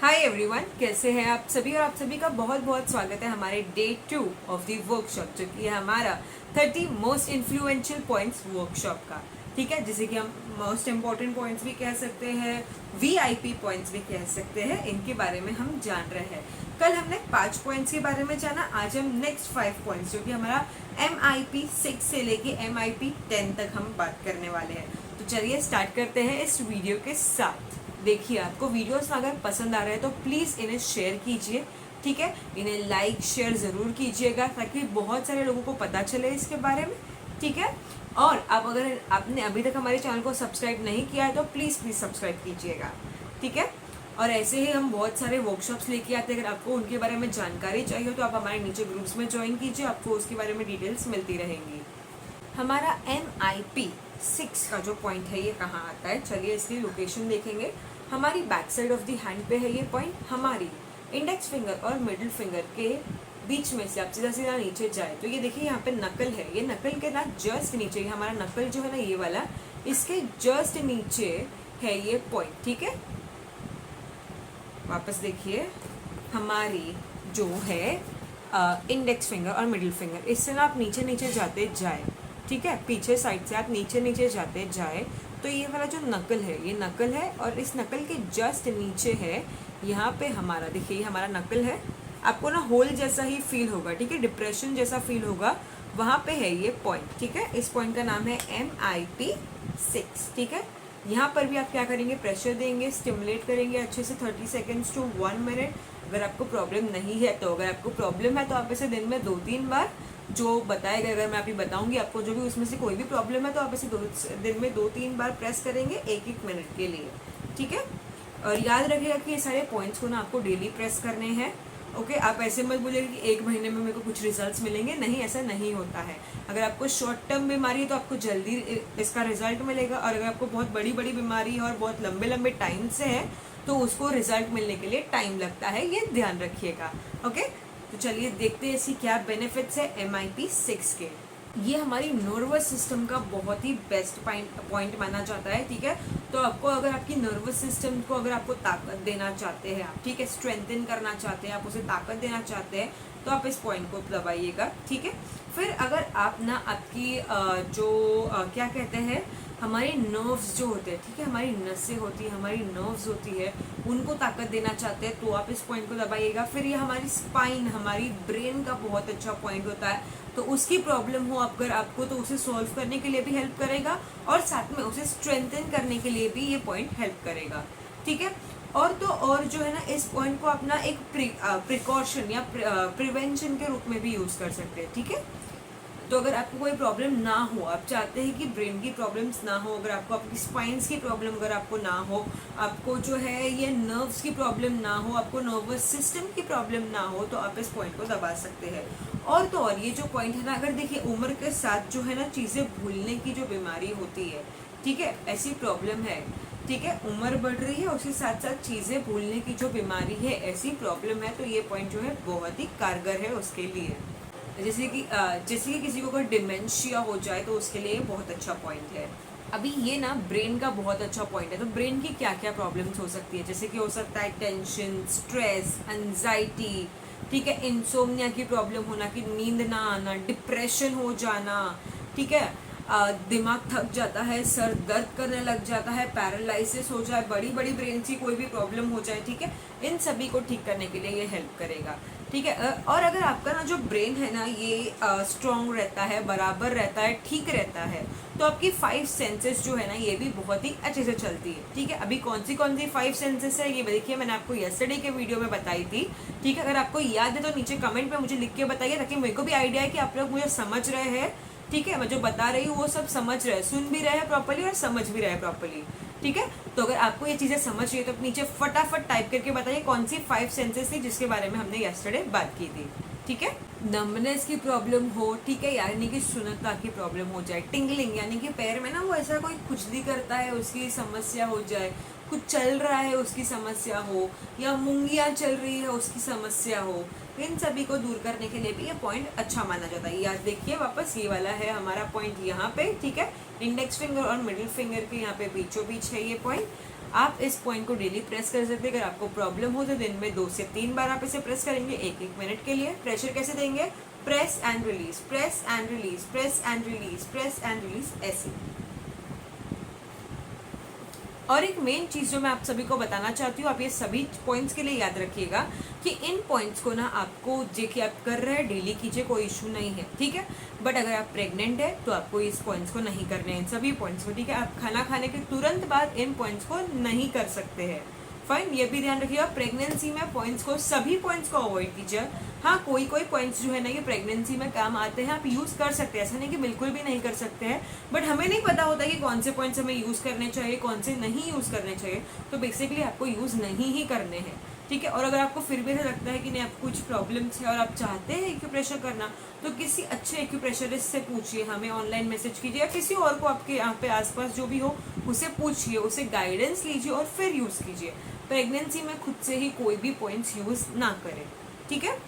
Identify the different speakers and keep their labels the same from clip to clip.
Speaker 1: Hi everyone, कैसे हैं आप सभी। और आप सभी का बहुत बहुत स्वागत है हमारे डे 2 ऑफ द वर्कशॉप, जो कि है हमारा 30 मोस्ट इन्फ्लुएंशियल पॉइंट्स वर्कशॉप का। ठीक है, जिसे कि हम मोस्ट इम्पॉर्टेंट पॉइंट्स भी कह सकते हैं, वीआईपी पॉइंट्स भी कह सकते हैं। इनके बारे में हम जान रहे हैं। कल हमने 5 पॉइंट्स के बारे में जाना, आज हम नेक्स्ट 5 पॉइंट्स, जो कि हमारा MIP 6 से लेके MIP 10 तक हम बात करने वाले हैं। तो चलिए स्टार्ट करते हैं इस वीडियो के साथ। देखिए, आपको वीडियोस अगर पसंद आ रहे हैं तो प्लीज़ इन्हें शेयर कीजिए। ठीक है, इन्हें लाइक शेयर ज़रूर कीजिएगा ताकि बहुत सारे लोगों को पता चले इसके बारे में। ठीक है, और आप अगर आपने अभी तक हमारे चैनल को सब्सक्राइब नहीं किया है तो प्लीज़ सब्सक्राइब कीजिएगा। ठीक है, और ऐसे ही हम बहुत सारे वर्कशॉप्स लेके आते हैं। अगर आपको उनके बारे में जानकारी चाहिए तो आप हमारे नीचे ग्रुप्स में ज्वाइन कीजिए, आपको उसके बारे में डिटेल्स मिलती रहेंगी। हमारा MIP 6 का जो पॉइंट है ये कहाँ आता है, चलिए इसकी लोकेशन देखेंगे। हमारी back side of the hand पे है ये पॉइंट। हमारी इंडेक्स फिंगर और मिडिल फिंगर के बीच में से आप सीधा सीधा नीचे जाए तो ये देखिए यहाँ पे नकल है। ये नकल के ना जस्ट नीचे, ये हमारा नकल जो है ना ये वाला, इसके जस्ट नीचे है ये पॉइंट। ठीक है, वापस देखिए, हमारी जो है इंडेक्स फिंगर और मिडिल फिंगर, इससे ना आप नीचे नीचे जाते जाए, ठीक है, पीछे साइड से आप नीचे नीचे जाते जाए तो ये वाला जो नकल है ये नकल है, और इस नकल के जस्ट नीचे है यहाँ पे हमारा, देखिए हमारा नकल है। आपको ना होल जैसा ही फील होगा, ठीक है, डिप्रेशन जैसा फील होगा, वहाँ पे है ये पॉइंट। ठीक है, इस पॉइंट का नाम है MIP 6। ठीक है, यहाँ पर भी आप क्या करेंगे, प्रेशर देंगे, स्टिमुलेट करेंगे अच्छे से 30 सेकेंड्स टू 1 मिनट। अगर आपको प्रॉब्लम नहीं है तो, अगर आपको प्रॉब्लम है तो आप इसे दिन में 2-3 बार, जो बताएगा, अगर मैं अभी बताऊंगी आपको जो भी उसमें से कोई भी प्रॉब्लम है तो आप इसे दिन में 2-3 बार प्रेस करेंगे 1-1 मिनट के लिए। ठीक है, और याद रखिएगा कि ये सारे पॉइंट्स को ना आपको डेली प्रेस करने हैं। ओके, आप ऐसे मत बोलिएगा कि 1 महीने में मेरे को कुछ रिजल्ट्स मिलेंगे, नहीं, ऐसा नहीं होता है। अगर आपको शॉर्ट टर्म बीमारी है तो आपको जल्दी इसका रिजल्ट मिलेगा, और अगर आपको बहुत बड़ी बड़ी बीमारी है और बहुत लंबे लंबे टाइम से है तो उसको रिजल्ट मिलने के लिए टाइम लगता है, ये ध्यान रखिएगा। ओके, तो चलिए देखते हैं इसकी क्या बेनिफिट्स है MIP 6 के। ये हमारी नर्वस सिस्टम का बहुत ही बेस्ट पॉइंट माना जाता है। ठीक है, तो आपको अगर आपकी नर्वस सिस्टम को अगर आपको ताकत देना चाहते हैं आप, ठीक है, स्ट्रेंथन करना चाहते हैं आप, उसे ताकत देना चाहते हैं तो आप इस पॉइंट को दबाइएगा। ठीक है, फिर अगर आप ना आपकी क्या कहते हैं, हमारे नर्व्स जो होते हैं, ठीक है, हमारी नसें होती है, हमारी नर्व्स होती है, उनको ताकत देना चाहते हैं तो आप इस पॉइंट को दबाइएगा। फिर ये हमारी स्पाइन, हमारी ब्रेन का बहुत अच्छा पॉइंट होता है, तो उसकी प्रॉब्लम हो अगर आपको तो उसे सॉल्व करने के लिए भी हेल्प करेगा, और साथ में उसे स्ट्रेंथन करने के लिए भी ये पॉइंट हेल्प करेगा। ठीक है, और तो और जो है ना, इस पॉइंट को अपना एक प्रिकॉशन या प्रिवेंशन के रूप में भी यूज कर सकते हैं। ठीक है, तो अगर आपको कोई प्रॉब्लम ना हो, आप चाहते हैं कि ब्रेन की प्रॉब्लम्स ना हो, अगर आपको आपकी स्पाइन्स की प्रॉब्लम अगर आपको ना हो, आपको जो है ये नर्व्स की प्रॉब्लम ना हो, आपको नर्वस सिस्टम की प्रॉब्लम ना हो, तो आप इस पॉइंट को दबा सकते हैं। और तो और ये जो पॉइंट है ना, अगर देखिए उम्र के साथ जो है ना चीज़ें भूलने की जो बीमारी होती है, ठीक है, ऐसी प्रॉब्लम है, ठीक है, उम्र बढ़ रही है, उसके साथ साथ चीज़ें भूलने की जो बीमारी है, ऐसी प्रॉब्लम है, तो ये पॉइंट जो है बहुत ही कारगर है उसके लिए। जैसे कि किसी को कोई डिमेंशिया हो जाए तो उसके लिए बहुत अच्छा पॉइंट है। अभी ये ना ब्रेन का बहुत अच्छा पॉइंट है। तो ब्रेन की क्या क्या प्रॉब्लम्स हो सकती है, जैसे कि हो सकता है टेंशन, स्ट्रेस, एंजाइटी, ठीक है, इंसोम्निया की प्रॉब्लम होना, कि नींद ना आना, डिप्रेशन हो जाना, ठीक है, दिमाग थक जाता है, सर दर्द करने लग जाता है, पैरालिसिस हो जाए, बड़ी बड़ी ब्रेन की कोई भी प्रॉब्लम हो जाए, ठीक है, इन सभी को ठीक करने के लिए ये हेल्प करेगा। ठीक है, और अगर आपका ना जो ब्रेन है ना ये स्ट्रॉन्ग रहता है, बराबर रहता है, ठीक रहता है, तो आपकी 5 सेंसेस जो है ना ये भी बहुत ही अच्छे से चलती है। ठीक है, अभी कौन सी 5 सेंसेस है ये देखिए, मैंने आपको यस्टरडे के वीडियो में बताई थी। ठीक है, अगर आपको याद है तो नीचे कमेंट में मुझे लिख के बताइए, ताकि मेरे को भी आइडिया है कि आप लोग मुझे समझ रहे हैं। ठीक है, मैं जो बता रही हूँ वो सब समझ रहे हैं, सुन भी रहे हैं प्रॉपर्ली और समझ भी रहे हैं प्रॉपर्ली। ठीक है, तो अगर आपको ये चीजें समझ रही है तो आप नीचे फटाफट टाइप करके बताइए कौन सी 5 सेंसेस थी जिसके बारे में हमने यस्टरडे बात की थी। ठीक है, नंबनेस की प्रॉब्लम हो, ठीक है, यानी कि सुनता की प्रॉब्लम हो जाए, टिंगलिंग यानी कि पैर में ना वो ऐसा कोई खुजली करता है उसकी समस्या हो जाए, कुछ चल रहा है उसकी समस्या हो, या मूंगियाँ चल रही है उसकी समस्या हो, इन सभी को दूर करने के लिए भी ये पॉइंट अच्छा माना जाता है। याद देखिए वापस, ये वाला है हमारा पॉइंट यहाँ पे। ठीक है, इंडेक्स फिंगर और मिडिल फिंगर के यहाँ पे बीचों बीच है ये पॉइंट। आप इस पॉइंट को डेली प्रेस कर सकते हैं। अगर आपको प्रॉब्लम हो तो दिन में 2 से 3 बार आप इसे प्रेस करेंगे 1-1 मिनट के लिए। प्रेशर कैसे देंगे? Press and release, press and release, press and release, press and release, ऐसे। और एक मेन चीज जो मैं आप सभी को बताना चाहती हूँ, आप ये सभी पॉइंट्स के लिए याद रखिएगा कि इन पॉइंट्स को ना आपको जो कि आप कर रहे हैं डेली कीजिए, कोई इशू नहीं है, ठीक है। बट अगर आप प्रेग्नेंट है तो आपको इस पॉइंट्स को नहीं करने हैं, इन सभी पॉइंट्स को, ठीक है। आप खाना खाने के तुरंत बाद इन पॉइंट्स को नहीं कर सकते हैं। फाइन, ये भी ध्यान रखिएगा प्रेगनेंसी में पॉइंट्स को, सभी पॉइंट्स को अवॉइड कीजिए। हाँ, कोई कोई पॉइंट्स जो है ना ये प्रेगनेंसी में काम आते हैं, आप यूज कर सकते हैं, ऐसा नहीं कि बिल्कुल भी नहीं कर सकते हैं। बट हमें नहीं पता होता कि कौन से पॉइंट्स हमें यूज करने चाहिए, कौन से नहीं यूज करने चाहिए, तो बेसिकली आपको यूज नहीं ही करने हैं, ठीक है। और अगर आपको फिर भी ऐसा लगता है कि नहीं आपको कुछ प्रॉब्लम्स है और आप चाहते हैं एक्यूप्रेशर करना, तो किसी अच्छे एक्यूप्रेशरिस्ट से पूछिए, हमें ऑनलाइन मैसेज कीजिए या किसी और को आपके यहाँ पे आसपास जो भी हो उसे पूछिए, उसे गाइडेंस लीजिए और फिर यूज कीजिए। प्रेगनेंसी में खुद से ही कोई भी पॉइंट्स यूज ना करें, ठीक है।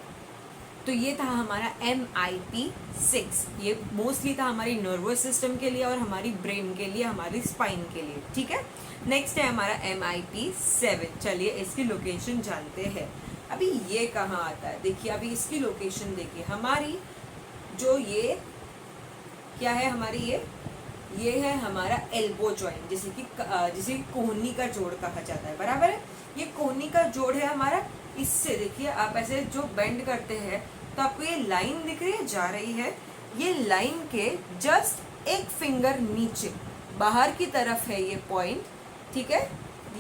Speaker 1: तो ये था हमारा MIP-6, ये मोस्टली था हमारी नर्वस सिस्टम के लिए और हमारी ब्रेन के लिए, हमारी स्पाइन के लिए, ठीक है। नेक्स्ट है हमारा MIP-7। चलिए इसकी लोकेशन जानते हैं। अभी ये कहाँ आता है, देखिए अभी इसकी लोकेशन देखिए, हमारी जो ये क्या है, हमारी ये है हमारा एल्बो जॉइंट, जिसे कोहनी का जोड़ कहा जाता है, बराबर है। ये कोहनी का जोड़ है हमारा। इससे देखिए आप ऐसे जो बेंड करते हैं तो आपको ये लाइन दिख रही है, जा रही है, ये लाइन के जस्ट एक फिंगर नीचे बाहर की तरफ है ये पॉइंट, ठीक है।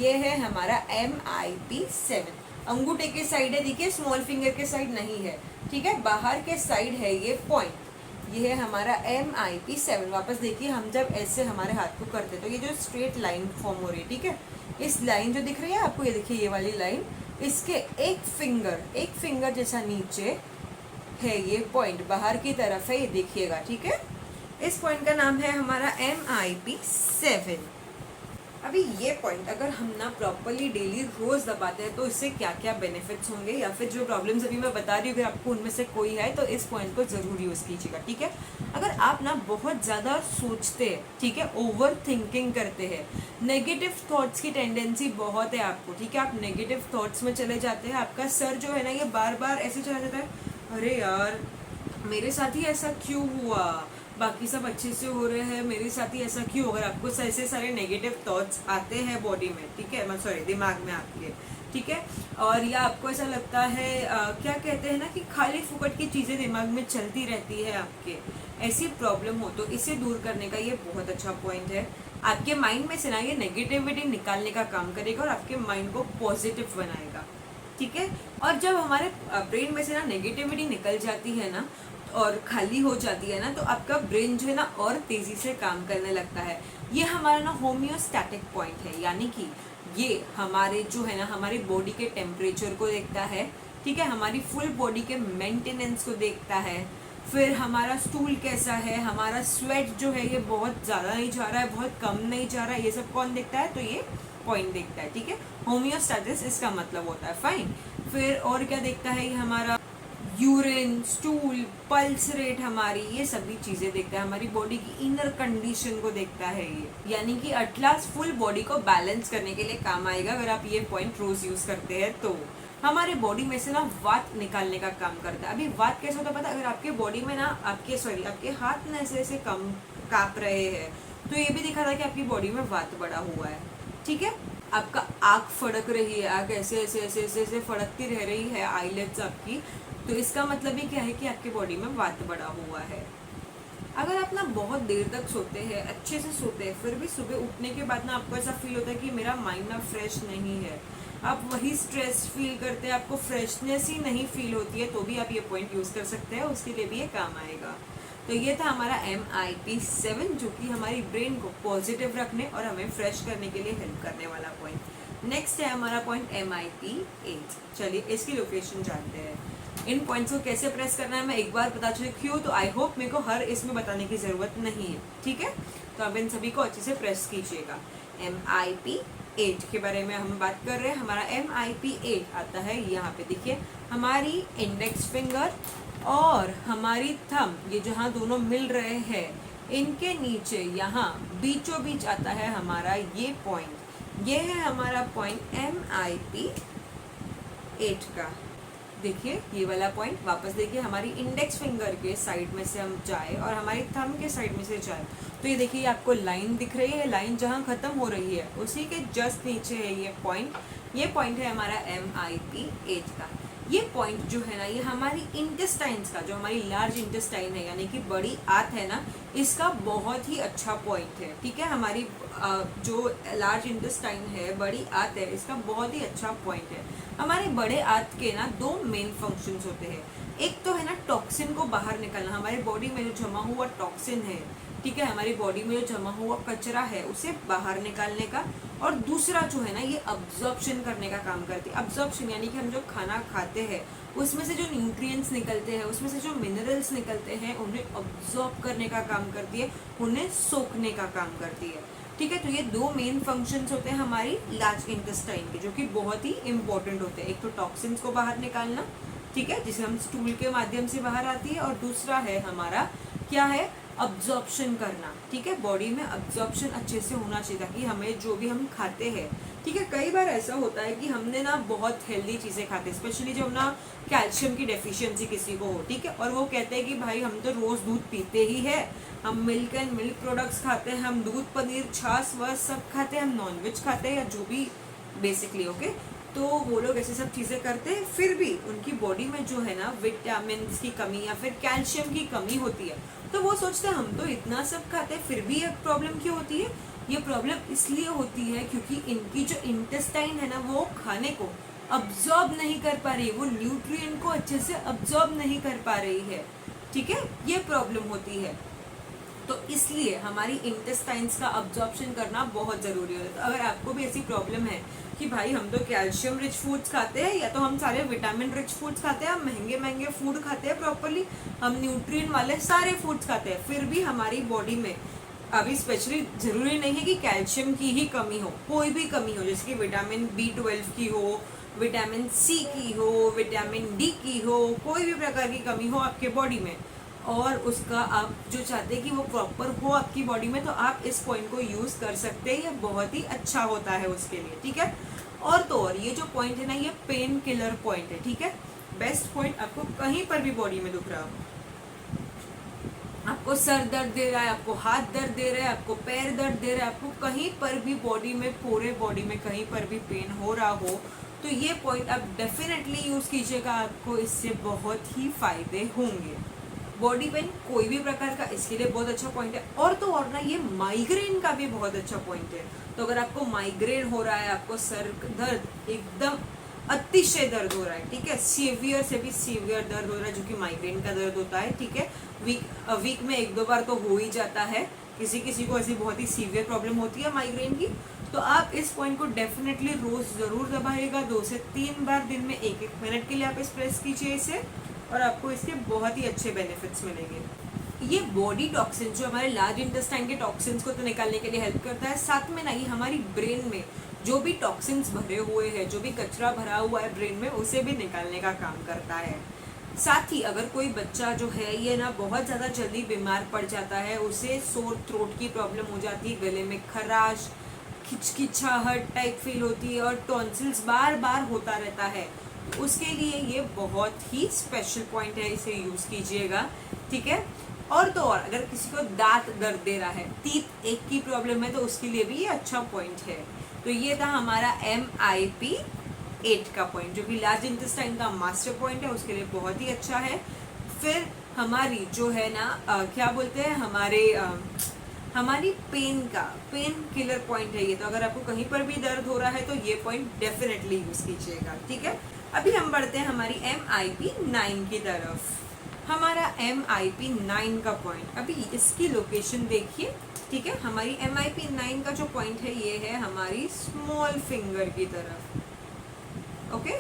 Speaker 1: ये है हमारा MIP-7। अंगूठे के साइड है, देखिए स्मॉल फिंगर के साइड नहीं है, ठीक है, बाहर के साइड है ये पॉइंट। ये है हमारा MIP-7। वापस देखिए, हम जब ऐसे हमारे हाथ को करते तो ये जो स्ट्रेट लाइन फॉर्म हो रही है, ठीक है, इस लाइन जो दिख रही है आपको, ये देखिए ये वाली लाइन, इसके एक फिंगर जैसा नीचे है ये पॉइंट, बाहर की तरफ है, ये देखिएगा, ठीक है। इस पॉइंट का नाम है हमारा MIP-7। अभी ये पॉइंट अगर हम ना प्रॉपरली डेली रोज दबाते हैं तो इससे क्या क्या बेनिफिट्स होंगे, या फिर जो प्रॉब्लम्स अभी मैं बता रही हूँ अगर आपको उनमें से कोई है तो इस पॉइंट को जरूर यूज कीजिएगा, ठीक है। अगर आप ना बहुत ज्यादा सोचते हैं, ठीक है, ओवर थिंकिंग करते हैं, नेगेटिव थॉट्स की टेंडेंसी बहुत है आपको, ठीक है, आप नेगेटिव थॉट्स में चले जाते हैं, आपका सर जो है ना ये बार बार ऐसे चला जाता है, अरे यार मेरे साथ ही ऐसा क्यों हुआ, बाकी सब अच्छे से हो रहे हैं, मेरे साथ ही ऐसा क्यों। अगर आपको ऐसे सारे नेगेटिव थॉट्स आते हैं बॉडी में, ठीक है, सॉरी दिमाग में आपके, ठीक है, और या आपको ऐसा लगता है क्या कहते हैं ना कि खाली फुकट की चीज़ें दिमाग में चलती रहती है आपके, ऐसी प्रॉब्लम हो तो इसे दूर करने का ये बहुत अच्छा पॉइंट है। आपके माइंड में से ना ये नेगेटिविटी निकालने का काम करेगा और आपके माइंड को पॉजिटिव बनाएगा, ठीक है। और जब हमारे ब्रेन में से ना नेगेटिविटी निकल जाती है ना और खाली हो जाती है ना, तो आपका ब्रेन जो है ना और तेजी से काम करने लगता है। ये हमारा ना होम्योस्टैटिक पॉइंट है, यानी कि ये हमारे जो है ना हमारी बॉडी के टेम्परेचर को देखता है, ठीक है, हमारी फुल बॉडी के मेंटेनेंस को देखता है, फिर हमारा स्टूल कैसा है, हमारा स्वेट जो है ये बहुत ज़्यादा नहीं जा रहा है, बहुत कम नहीं जा रहा है, ये सब कौन देखता है, तो ये पॉइंट देखता है, ठीक है। होम्योस्टैटिस इसका मतलब होता है, फाइन। फिर और क्या देखता है, ये हमारा यूरिन, स्टूल, पल्स रेट हमारी, ये सभी चीजें देखता है, हमारी बॉडी की इनर कंडीशन को देखता है ये, यानी कि एट लास्ट फुल बॉडी को बैलेंस करने के लिए काम आएगा अगर आप ये पॉइंट रोज यूज करते हैं तो। हमारे बॉडी में से ना वात निकालने का काम करता है। अभी वात कैसे होता है पता है, अगर आपके बॉडी में ना आपके हाथ ना ऐसे ऐसे कम कांप रहे हैं तो ये भी दिखा था कि आपकी बॉडी में वात बढ़ा हुआ है, ठीक है। आपका आँख फड़क रही है, आँख ऐसे ऐसे ऐसे ऐसे ऐसे फड़कती रह रही है, आईलेट्स आपकी, तो इसका मतलब ही क्या है कि आपके बॉडी में वात बढ़ा हुआ है। अगर आप ना बहुत देर तक सोते हैं, अच्छे से सोते हैं, फिर भी सुबह उठने के बाद ना आपको ऐसा फील होता है कि मेरा माइंड ना फ्रेश नहीं है, आप वही स्ट्रेस फील करते हैं, आपको फ्रेशनेस ही नहीं फील होती है, तो भी आप ये पॉइंट यूज कर सकते हैं, उसके लिए भी ये काम आएगा। तो ये था हमारा MIP-7 जो कि हमारी ब्रेन को पॉजिटिव रखने और हमें फ्रेश करने के लिए हेल्प करने वाला पॉइंट। नेक्स्ट है हमारा पॉइंट MIP-8। चलिए इसकी लोकेशन जानते हैं। इन पॉइंट्स को कैसे प्रेस करना है मैं एक बार बता चुकी हूँ, तो आई होप मेरे को हर इसमें बताने की जरूरत नहीं है, ठीक है। तो आप इन सभी को अच्छे से प्रेस कीजिएगा। MIP-8 के बारे में हम बात कर रहे हैं। हमारा MIP-8 आता है यहाँ पे, देखिए हमारी इंडेक्स फिंगर और हमारी थंब, ये जहाँ दोनों मिल रहे हैं, इनके नीचे यहाँ बीचों बीच आता है हमारा ये पॉइंट। ये है हमारा पॉइंट MIP 8 का। देखिए ये वाला पॉइंट, वापस देखिए हमारी इंडेक्स फिंगर के साइड में से हम जाए और हमारी थंब के साइड में से जाए, तो ये देखिए आपको लाइन दिख रही है, लाइन जहाँ खत्म हो रही है उसी के जस्ट नीचे है ये पॉइंट। ये पॉइंट है हमारा MIP 8 का। ये पॉइंट जो है ना, ये हमारी इंटेस्टाइन्स का, जो हमारी लार्ज इंटेस्टाइन है यानी कि बड़ी आंत है ना, इसका बहुत ही अच्छा पॉइंट है। ठीक है, हमारी जो लार्ज इंटेस्टाइन है, बड़ी आंत है, इसका बहुत ही अच्छा पॉइंट है। हमारे बड़े आंत के ना दो मेन फंक्शंस होते हैं। एक तो है ना टॉक्सिन को बाहर निकालना, हमारे बॉडी में जो जमा हुआ टॉक्सिन है, ठीक है, हमारी बॉडी में जो जमा हुआ कचरा है उसे बाहर निकालने का। और दूसरा जो है ना, ये अब्जॉर्प्शन करने का काम करती है। अब्जॉर्प्शन यानी कि हम जो खाना खाते हैं उसमें से जो न्यूट्रिएंट्स निकलते हैं, उसमें से जो मिनरल्स निकलते हैं, उन्हें अब्जॉर्ब करने का काम करती है, उन्हें सोखने का काम करती है। ठीक है, तो ये दो मेन फंक्शंस होते हैं हमारी लार्ज इंटेस्टाइन के, जो कि बहुत ही इंपॉर्टेंट होते हैं। एक तो टॉक्सिन्स को बाहर निकालना, ठीक है, जिसे हम स्टूल के माध्यम से बाहर आती है, और दूसरा है हमारा क्या है, अब्जॉर्प्शन करना। ठीक है, बॉडी में अब्जॉर्प्शन अच्छे से होना चाहिए ताकि हमें जो भी हम खाते हैं, ठीक है, कई बार ऐसा होता है कि हमने ना बहुत हेल्दी चीज़ें खाते हैं, स्पेशली जब ना कैल्शियम की डेफिशिएंसी किसी को हो, ठीक है, और वो कहते हैं कि भाई हम तो रोज़ दूध पीते ही है, हम मिल्क एंड मिल्क प्रोडक्ट्स खाते हैं, हम दूध पनीर छाछ वछ सब खाते हैं, हम नॉनवेज खाते हैं या जो भी बेसिकली, ओके। तो वो लोग ऐसे सब चीज़ें करते हैं, फिर भी उनकी बॉडी में जो है ना विटामिन की कमी या फिर कैल्शियम की कमी होती है, तो वो सोचते हैं हम तो इतना सब खाते हैं फिर भी ये प्रॉब्लम क्यों होती है। ये प्रॉब्लम इसलिए होती है क्योंकि इनकी जो इंटेस्टाइन है ना, वो खाने को अब्जॉर्ब नहीं कर पा रही, वो न्यूट्रिएंट को अच्छे से अब्जॉर्ब नहीं कर पा रही है। ठीक है, ये प्रॉब्लम होती है। तो इसलिए हमारी इंटेस्टाइन्स का अब्जॉर्प्शन करना बहुत ज़रूरी होता है। तो अगर आपको भी ऐसी प्रॉब्लम है कि भाई हम तो कैल्शियम रिच फूड्स खाते हैं या तो हम सारे विटामिन रिच फूड्स खाते हैं, हम महंगे महंगे फूड खाते हैं प्रॉपरली, हम न्यूट्रिएंट वाले सारे फूड्स खाते हैं, फिर भी हमारी बॉडी में अभी स्पेशली ज़रूरी नहीं है कि कैल्शियम की ही कमी हो, कोई भी कमी हो, जैसे कि विटामिन B12 की हो, विटामिन C की हो, विटामिन D की हो, कोई भी प्रकार की कमी हो आपके बॉडी में, और उसका आप जो चाहते हैं कि वो प्रॉपर हो आपकी बॉडी में, तो आप इस पॉइंट को यूज़ कर सकते हैं। ये बहुत ही अच्छा होता है उसके लिए। ठीक है, और तो और ये जो पॉइंट है ना, ये पेन किलर पॉइंट है। ठीक है, बेस्ट पॉइंट, आपको कहीं पर भी बॉडी में दुख रहा हो, आपको सर दर्द दे रहा है, आपको हाथ दर्द दे रहा है, आपको पैर दर्द दे रहा है, आपको कहीं पर भी बॉडी में, पूरे बॉडी में कहीं पर भी पेन हो रहा हो, तो ये पॉइंट आप डेफिनेटली यूज़ कीजिएगा, आपको इससे बहुत ही फायदे होंगे। बॉडी पेन कोई भी प्रकार का, इसके लिए बहुत अच्छा पॉइंट है। और तो और ना, ये माइग्रेन का भी बहुत अच्छा पॉइंट है। तो अगर आपको माइग्रेन हो रहा है, आपको सर दर्द एकदम अतिशय दर्द हो रहा है, ठीक है, सीवियर से भी सीवियर दर्द हो रहा है, जो कि माइग्रेन का दर्द होता है, ठीक है, वीक में 1-2 बार तो हो ही जाता है, किसी किसी को ऐसी बहुत ही सीवियर प्रॉब्लम होती है माइग्रेन की, तो आप इस पॉइंट को डेफिनेटली रोज ज़रूर दबाइएगा, 2 से 3 बार दिन में 1-1 मिनट के लिए आप इस प्रेस कीजिए इसे, और आपको इसके बहुत ही अच्छे बेनिफिट्स मिलेंगे। ये बॉडी टॉक्सिन, जो हमारे लार्ज इंटेस्टाइन के टॉक्सिन्स को तो निकालने के लिए हेल्प करता है, साथ में ना ये हमारी ब्रेन में जो भी टॉक्सिन्स भरे हुए हैं, जो भी कचरा भरा हुआ है ब्रेन में, उसे भी निकालने का काम करता है। साथ ही अगर कोई बच्चा जो है ये ना बहुत ज़्यादा जल्दी बीमार पड़ जाता है, उसे सोर थ्रोट की प्रॉब्लम हो जाती है, गले में खराश, खिचखिचाहट टाइप फील होती है, और टॉन्सिल्स बार बार होता रहता है, उसके लिए ये बहुत ही स्पेशल पॉइंट है, इसे यूज़ कीजिएगा। ठीक है, और तो और अगर किसी को दांत दर्द दे रहा है, टीथ एक की प्रॉब्लम है, तो उसके लिए भी ये अच्छा पॉइंट है। तो ये था हमारा MIP 8 का पॉइंट, जो कि लार्ज इंटेस्टाइन का मास्टर पॉइंट है, उसके लिए बहुत ही अच्छा है। फिर हमारी जो है ना क्या बोलते हैं, हमारी पेन किलर पॉइंट है ये। तो अगर आपको कहीं पर भी दर्द हो रहा है तो ये पॉइंट डेफिनेटली यूज़ कीजिएगा। ठीक है, अभी हम बढ़ते हैं हमारी MIP 9 की तरफ। हमारा MIP 9 का पॉइंट, अभी इसकी लोकेशन देखिए। ठीक है, हमारी MIP 9 का जो पॉइंट है ये है हमारी स्मॉल फिंगर की तरफ। ओके,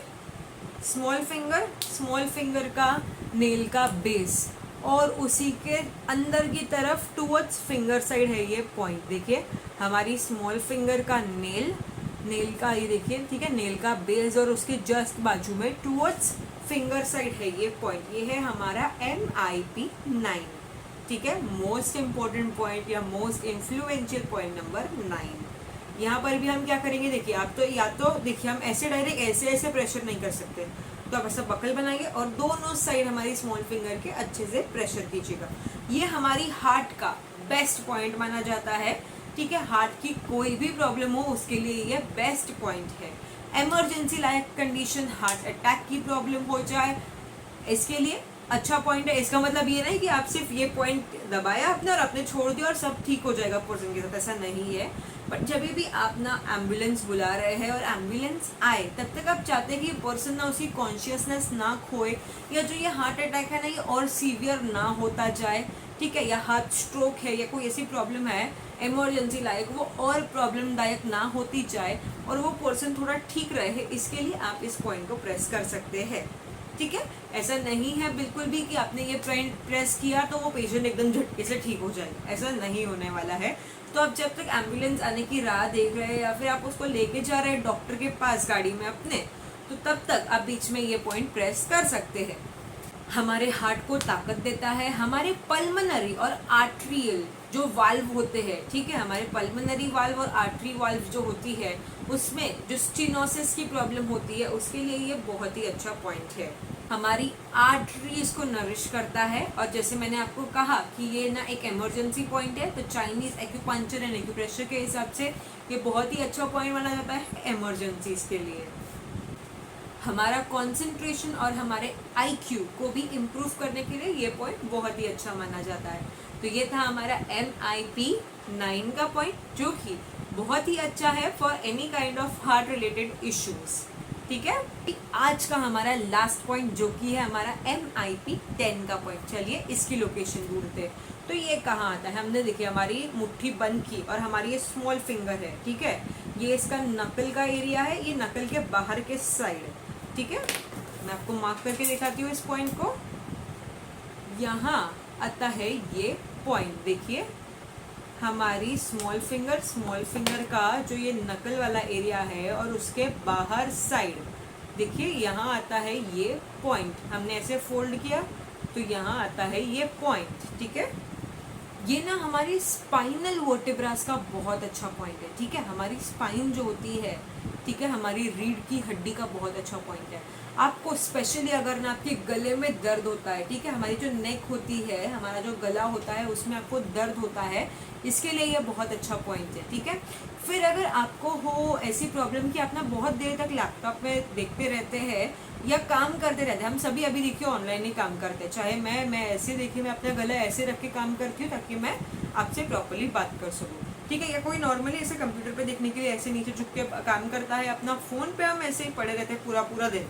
Speaker 1: स्मॉल फिंगर का नेल का बेस, और उसी के अंदर की तरफ टूवर्ड्स फिंगर साइड है ये पॉइंट। देखिए हमारी स्मॉल फिंगर का नेल का ये देखिए, ठीक है, नेल का बेस, और उसके जस्ट बाजू में टूवर्ड्स फिंगर साइड है ये पॉइंट। ये है हमारा MIP 9। ठीक है, मोस्ट इम्पॉर्टेंट पॉइंट या मोस्ट इन्फ्लुएंशियल पॉइंट नंबर 9। यहाँ पर भी हम क्या करेंगे, देखिए आप तो या तो देखिए हम ऐसे डायरेक्ट ऐसे ऐसे प्रेशर नहीं कर सकते, तो आप ऐसा बकल बनाइए और दोनों साइड हमारी स्मॉल फिंगर के अच्छे से प्रेशर कीजिएगा। ये हमारी हार्ट का बेस्ट पॉइंट माना जाता है, ठीक है। हार्ट की कोई भी प्रॉब्लम हो उसके लिए ये बेस्ट पॉइंट है। Emergency like condition, heart attack की प्रॉब्लम हो जाए, इसके लिए अच्छा पॉइंट है। इसका मतलब ये नहीं कि आप सिर्फ ये पॉइंट दबाया आपने और आपने छोड़ दिया और सब ठीक हो जाएगा पर्सन के साथ, ऐसा नहीं है। बट जब भी आप ना एम्बुलेंस बुला रहे हैं और एम्बुलेंस आए, तब तक आप चाहते हैं कि पर्सन ना उसकी कॉन्शियसनेस ना खोए, या जो ये हार्ट अटैक है ना ये और सीवियर ना होता जाए, ठीक है, या हार्ट स्ट्रोक है या कोई ऐसी प्रॉब्लम है इमरजेंसी लायक, वो और प्रॉब्लमदायक ना होती जाए और वो पर्सन थोड़ा ठीक रहे, इसके लिए आप इस पॉइंट को प्रेस कर सकते हैं, ठीक है। ऐसा नहीं है बिल्कुल भी कि आपने ये पॉइंट प्रेस किया तो वो पेशेंट एकदम झटके से ठीक हो जाएगा, ऐसा नहीं होने वाला है। तो आप जब तक एम्बुलेंस आने की राह देख रहे हैं या फिर आप उसको लेके जा रहे हैं डॉक्टर के पास गाड़ी में अपने, तो तब तक आप बीच में ये पॉइंट प्रेस कर सकते हैं। हमारे हार्ट को ताकत देता है, हमारे पल्मोनरी और आर्टरियल जो वाल्व होते हैं, ठीक है, हमारे पल्मोनरी वाल्व और आर्टरी वाल्व जो होती है उसमें जो स्टेनोसिस की प्रॉब्लम होती है उसके लिए ये बहुत ही अच्छा पॉइंट है। हमारी आर्टरीज को नरिश करता है, और जैसे मैंने आपको कहा कि ये ना एक इमरजेंसी पॉइंट है, तो चाइनीज एक्यूपंक्चर एंड एक्यूप्रेशर के हिसाब से ये बहुत ही अच्छा पॉइंट माना जाता है इमरजेंसीज के लिए। हमारा कंसंट्रेशन और हमारे IQ को भी इम्प्रूव करने के लिए ये पॉइंट बहुत ही अच्छा माना जाता है। तो ये था हमारा MIP9 का पॉइंट, जो कि बहुत ही अच्छा है for any kind of heart related issues, ठीक है। आज का हमारा लास्ट पॉइंट जो कि है हमारा MIP10 का पॉइंट, चलिए इसकी लोकेशन ढूंढते हैं। तो ये कहाँ आता है, हमने देखिए हमारी मुट्ठी बंद की और हमारी ये स्मॉल फिंगर है, ठीक है, ये इसका नकल का एरिया है, ये नकल के बाहर के साइड, ठीक है। मैं आपको मार्क करके दिखाती हूँ इस पॉइंट को। यहाँ आता है ये पॉइंट, देखिए हमारी स्मॉल फिंगर का जो ये नकल वाला एरिया है और उसके बाहर साइड देखिए यहाँ आता है ये पॉइंट, हमने ऐसे फोल्ड किया तो यहाँ आता है ये पॉइंट, ठीक है। ये ना हमारी स्पाइनल वर्टेब्रास का बहुत अच्छा पॉइंट है, ठीक है। हमारी स्पाइन जो होती है, ठीक है, हमारी रीढ़ की हड्डी का बहुत अच्छा पॉइंट है। आपको स्पेशली अगर ना आपके गले में दर्द होता है, ठीक है, हमारी जो नेक होती है, हमारा जो गला होता है उसमें आपको दर्द होता है, इसके लिए ये बहुत अच्छा पॉइंट है, ठीक है। फिर अगर आपको हो ऐसी प्रॉब्लम कि आप ना बहुत देर तक लैपटॉप में देखते रहते हैं या काम करते रहते हैं, हम सभी अभी देखिए ऑनलाइन ही काम करते हैं, चाहे मैं ऐसे देखिए मैं अपना गला ऐसे रख के काम करती हूँ ताकि मैं आपसे प्रॉपर्ली बात कर सकूँ, ठीक है। या कोई नॉर्मली ऐसे कंप्यूटर पे देखने के लिए ऐसे नीचे झुक के काम करता है, अपना फोन पे हम ऐसे ही पड़े रहते हैं पूरा दिन,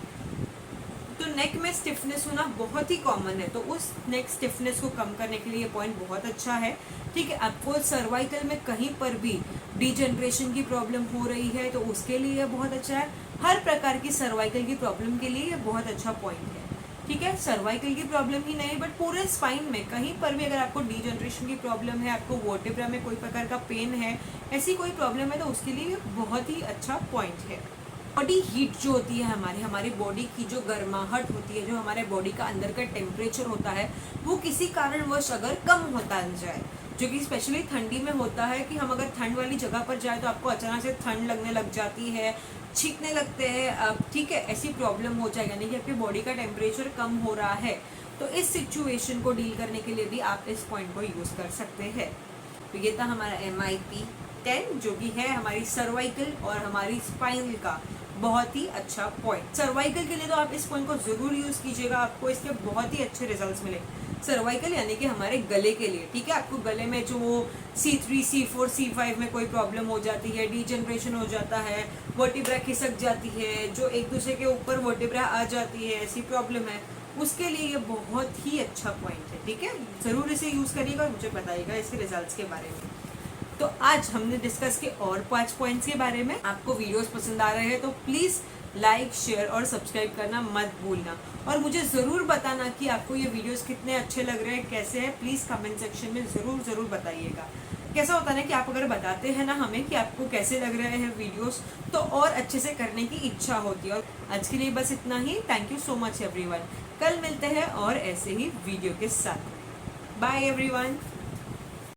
Speaker 1: तो नेक में स्टिफनेस होना बहुत ही कॉमन है। तो उस नेक स्टिफनेस को कम करने के लिए ये पॉइंट बहुत अच्छा है, ठीक है। आपको सर्वाइकल में कहीं पर भी डिजनरेशन की प्रॉब्लम हो रही है तो उसके लिए ये बहुत अच्छा है। हर प्रकार की सर्वाइकल की प्रॉब्लम के लिए ये बहुत अच्छा पॉइंट है, ठीक है। सर्वाइकल की प्रॉब्लम ही नहीं बट पूरे स्पाइन में कहीं पर भी अगर आपको डिजनरेशन की प्रॉब्लम है, आपको वर्टेब्रा में कोई प्रकार का पेन है, ऐसी कोई प्रॉब्लम है तो उसके लिए बहुत ही अच्छा पॉइंट है। बॉडी हीट जो होती है हमारी बॉडी की जो गर्माहट होती है, जो हमारे बॉडी का अंदर का टेम्परेचर होता है, वो किसी कारणवश अगर कम होता जाए, जो कि स्पेशली ठंडी में होता है कि हम अगर ठंड वाली जगह पर जाए तो आपको अचानक से ठंड लगने लग जाती है, छींकने लगते हैं, ठीक है, ऐसी प्रॉब्लम हो जाए, यानी कि आपकी बॉडी का टेम्परेचर कम हो रहा है, तो इस सिचुएशन को डील करने के लिए भी आप इस पॉइंट को यूज़ कर सकते हैं। तो ये था हमारा MIP10 जो कि है हमारी सर्वाइकल और हमारी स्पाइनल का बहुत ही अच्छा पॉइंट। सर्वाइकल के लिए तो आप इस पॉइंट को जरूर यूज कीजिएगा, आपको इसके बहुत ही अच्छे रिजल्ट्स मिलेंगे। सर्वाइकल यानी कि हमारे गले के लिए, ठीक है। आपको गले में जो C3, C4, C5 में कोई प्रॉब्लम हो जाती है, डिजनरेशन हो जाता है, वर्टिब्रा खिसक जाती है, जो एक दूसरे के ऊपर वर्टिब्रा आ जाती है, ऐसी प्रॉब्लम है, उसके लिए ये बहुत ही अच्छा पॉइंट है, ठीक है। जरूर इसे यूज करिएगा और मुझे बताइएगा इसके रिजल्ट्स के बारे में। तो आज हमने डिस्कस किए और 5 पॉइंट्स के बारे में। आपको वीडियोस पसंद आ रहे हैं तो प्लीज़ लाइक, शेयर और सब्सक्राइब करना मत भूलना, और मुझे ज़रूर बताना कि आपको ये वीडियोस कितने अच्छे लग रहे हैं, कैसे हैं। प्लीज़ कमेंट सेक्शन में ज़रूर बताइएगा। कैसा होता है ना कि आप अगर बताते हैं ना हमें कि आपको कैसे लग रहे हैं वीडियोस, तो और अच्छे से करने की इच्छा होती है। और आज के लिए बस इतना ही। Thank you so much everyone. कल मिलते हैं और ऐसे ही वीडियो के साथ। Bye everyone.